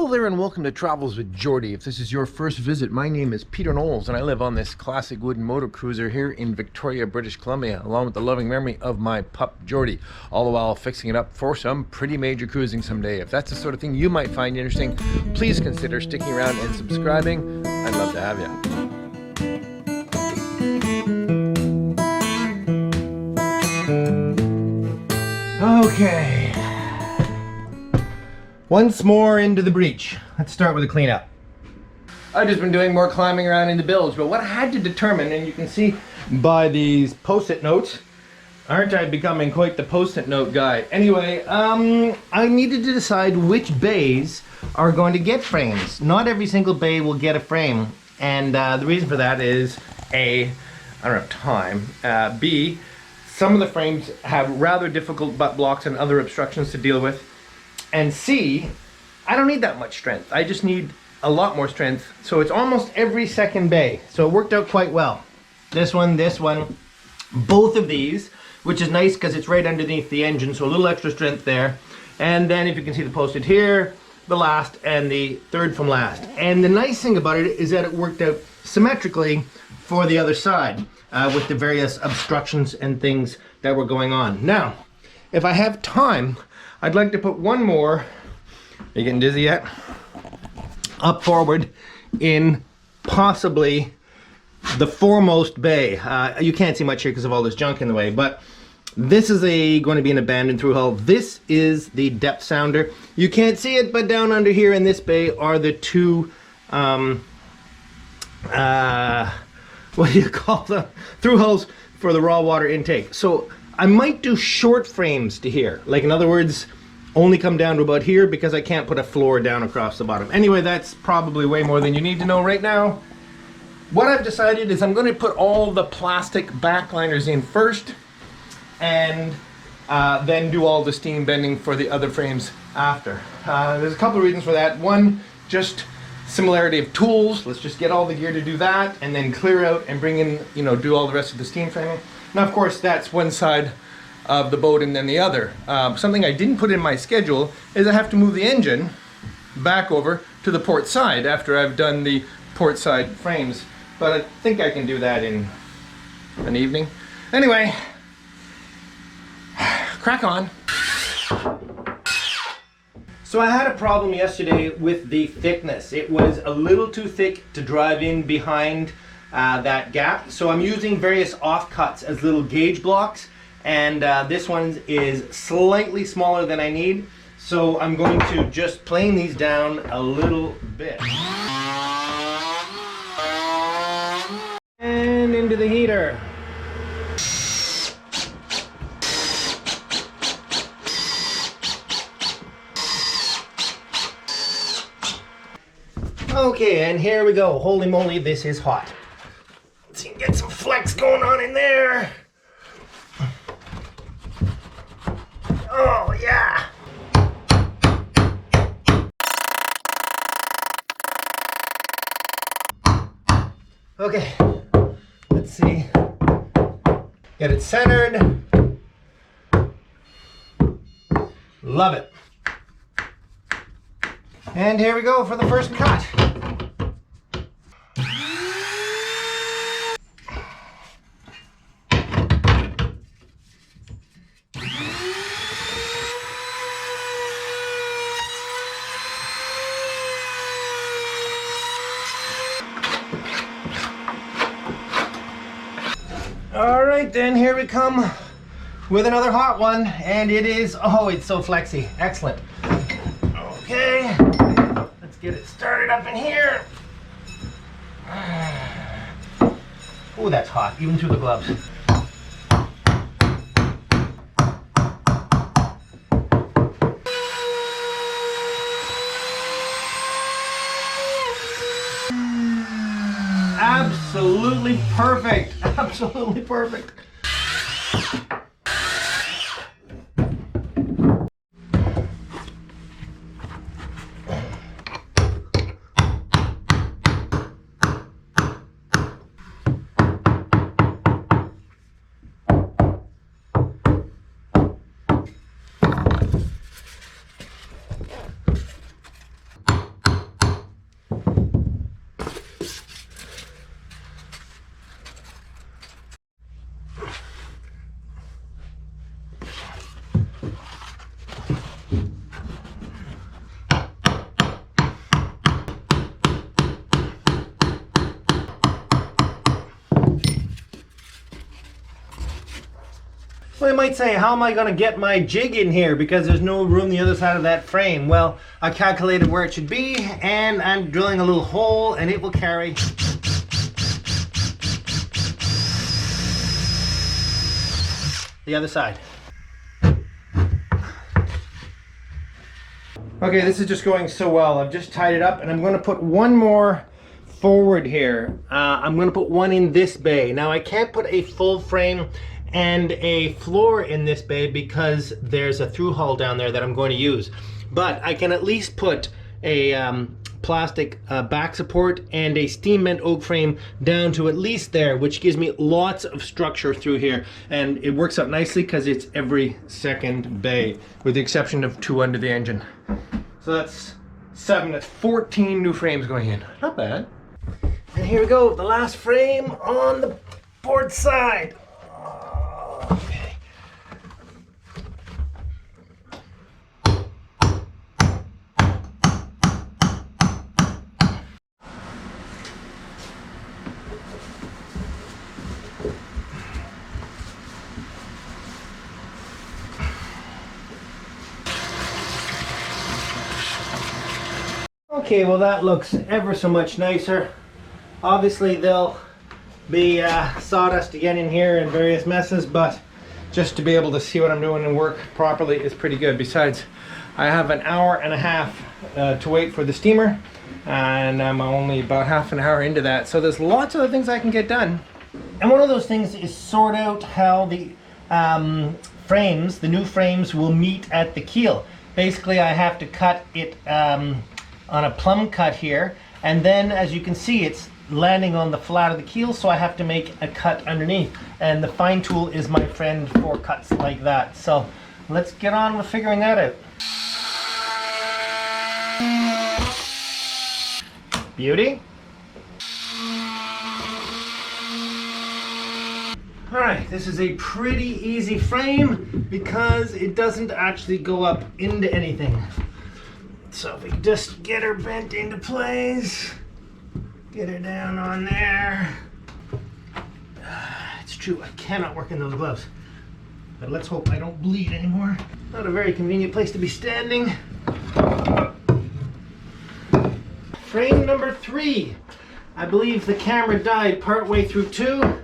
Hello there and welcome to Travels with Geordie. If this is your first visit, my name is Peter Knowles and I live on this classic wooden motor cruiser here in Victoria, British Columbia, along with the loving memory of my pup Geordie, all the while fixing it up for some pretty major cruising someday. If that's the sort of thing you might find interesting, please consider sticking around and subscribing. I'd love to have you. Okay. Once more into the breach. Let's start with a cleanup. I've just been doing more climbing around in the bilge, but what I had to determine, and you can see by these post-it notes, aren't I becoming quite the post-it note guy? Anyway, I needed to decide which bays are going to get frames. Not every single bay will get a frame, and the reason for that is A, I don't have time, B, some of the frames have rather difficult butt blocks and other obstructions to deal with. And C, I don't need that much strength. I just need a lot more strength. So it's almost every second bay. So it worked out quite well. This one, both of these, which is nice because it's right underneath the engine. So a little extra strength there. And then if you can see the posted here, the last and the third from last. And the nice thing about it is that it worked out symmetrically for the other side with the various obstructions and things that were going on. Now, if I have time, I'd like to put one more, are you getting dizzy yet? Up forward in possibly the foremost bay. You can't see much here because of all this junk in the way, but this is going to be an abandoned through hull. This is the depth sounder. You can't see it, but down under here in this bay are the two, what do you call them? Through hulls for the raw water intake. So I might do short frames to here. Like in other words, only come down to about here because I can't put a floor down across the bottom. Anyway, that's probably way more than you need to know right now. What I've decided is I'm going to put all the plastic backliners in first and then do all the steam bending for the other frames after. There's a couple of reasons for that. One, just similarity of tools. Let's just get all the gear to do that and then clear out and bring in, do all the rest of the steam framing. Now, of course, that's one side of the boat and then the other. Something I didn't put in my schedule is I have to move the engine back over to the port side after I've done the port side frames. But I think I can do that in an evening. Anyway, crack on. So I had a problem yesterday with the thickness. It was a little too thick to drive in behind that gap. So I'm using various offcuts as little gauge blocks, and this one is slightly smaller than I need. So I'm going to just plane these down a little bit. And into the heater. Okay, and here we go. Holy moly, this is hot. Let's see, get some flex going on in there. Oh, yeah. Okay, let's see. Get it centered. Love it. And here we go for the first cut. All right, then here we come with another hot one, and it is, oh, it's so flexy. Excellent. Okay, let's get it started up in here. Oh, that's hot, even through the gloves. Absolutely perfect. Absolutely perfect. So you might say, how am I going to get my jig in here because there's no room the other side of that frame? Well, I calculated where it should be, and I'm drilling a little hole, and it will carry the other side. Okay, this is just going so well. I've just tied it up, and I'm going to put one more forward here. I'm going to put one in this bay. Now, I can't put a full frame and a floor in this bay because there's a through hull down there that I'm going to use. But I can at least put a plastic back support and a steam bent oak frame down to at least there, which gives me lots of structure through here. And it works out nicely because it's every second bay, with the exception of 2 under the engine. So that's 7, that's 14 new frames going in. Not bad. And here we go, the last frame on the board side. Okay. Okay, well that looks ever so much nicer. Obviously there'll be sawdust again in here and various messes, but just to be able to see what I'm doing and work properly is pretty good. Besides, I have an hour and a half to wait for the steamer, and I'm only about half an hour into that, so there's lots of other things I can get done. And one of those things is sort out how the frames, the new frames, will meet at the keel. Basically, I have to cut it on a plumb cut here, and then as you can see, it's landing on the flat of the keel, so I have to make a cut underneath, and the fine tool is my friend for cuts like that. So let's get on with figuring that out. Beauty. Alright, this is a pretty easy frame because it doesn't actually go up into anything. So if we can just get her bent into place, get her down on there. It's true, I cannot work in those gloves, but let's hope I don't bleed anymore. Not a very convenient place to be standing. Frame number 3. I believe the camera died partway through 2.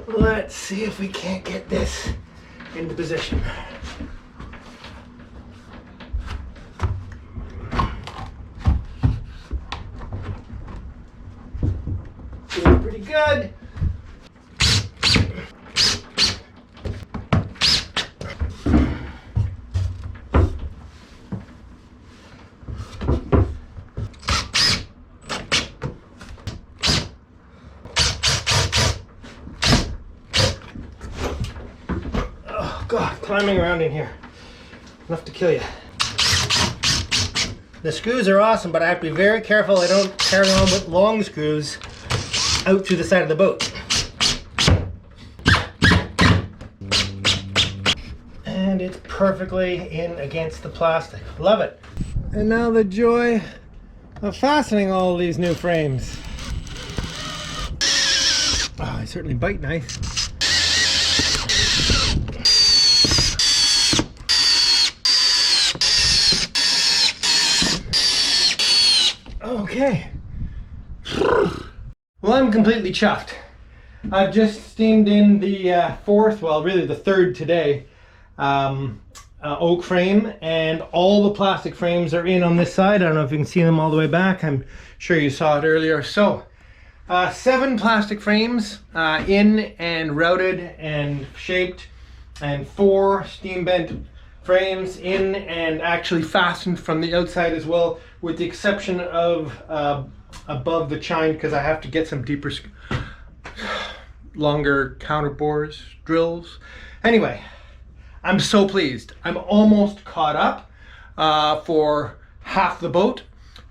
Let's see if we can't get this into position. Feels pretty good. God, climbing around in here, enough to kill you. The screws are awesome, but I have to be very careful I don't carry on with long screws out to the side of the boat. And it's perfectly in against the plastic. Love it. And now the joy of fastening all these new frames. Oh, they certainly bite nice. Okay. Well, I'm completely chuffed. I've just steamed in the fourth, well really the third today, oak frame, and all the plastic frames are in on this side. I don't know if you can see them all the way back. I'm sure you saw it earlier. So 7 plastic frames in and routed and shaped, and 4 steam bent frames in and actually fastened from the outside as well, with the exception of above the chine, because I have to get some deeper, longer counter bores, drills. Anyway, I'm so pleased. I'm almost caught up for half the boat,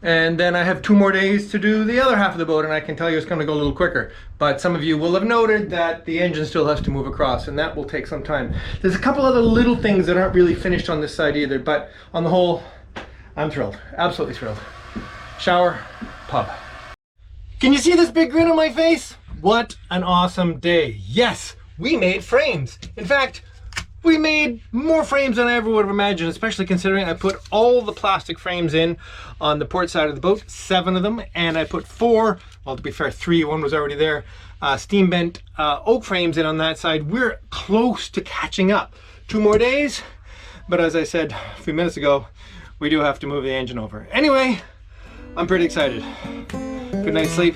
and then I have 2 more days to do the other half of the boat, and I can tell you it's going to go a little quicker. But some of you will have noted that the engine still has to move across, and that will take some time. There's a couple other little things that aren't really finished on this side either, but on the whole, I'm thrilled. Absolutely thrilled. Shower, pub. Can you see this big grin on my face? What an awesome day. Yes, we made frames. In fact, We made more frames than I ever would have imagined, especially considering I put all the plastic frames in on the port side of the boat, 7 of them, and I put 4, well to be fair 3, one was already there, steam bent oak frames in on that side. We're close to catching up. 2 more days, but as I said a few minutes ago, we do have to move the engine over. Anyway, I'm pretty excited. Good night's sleep.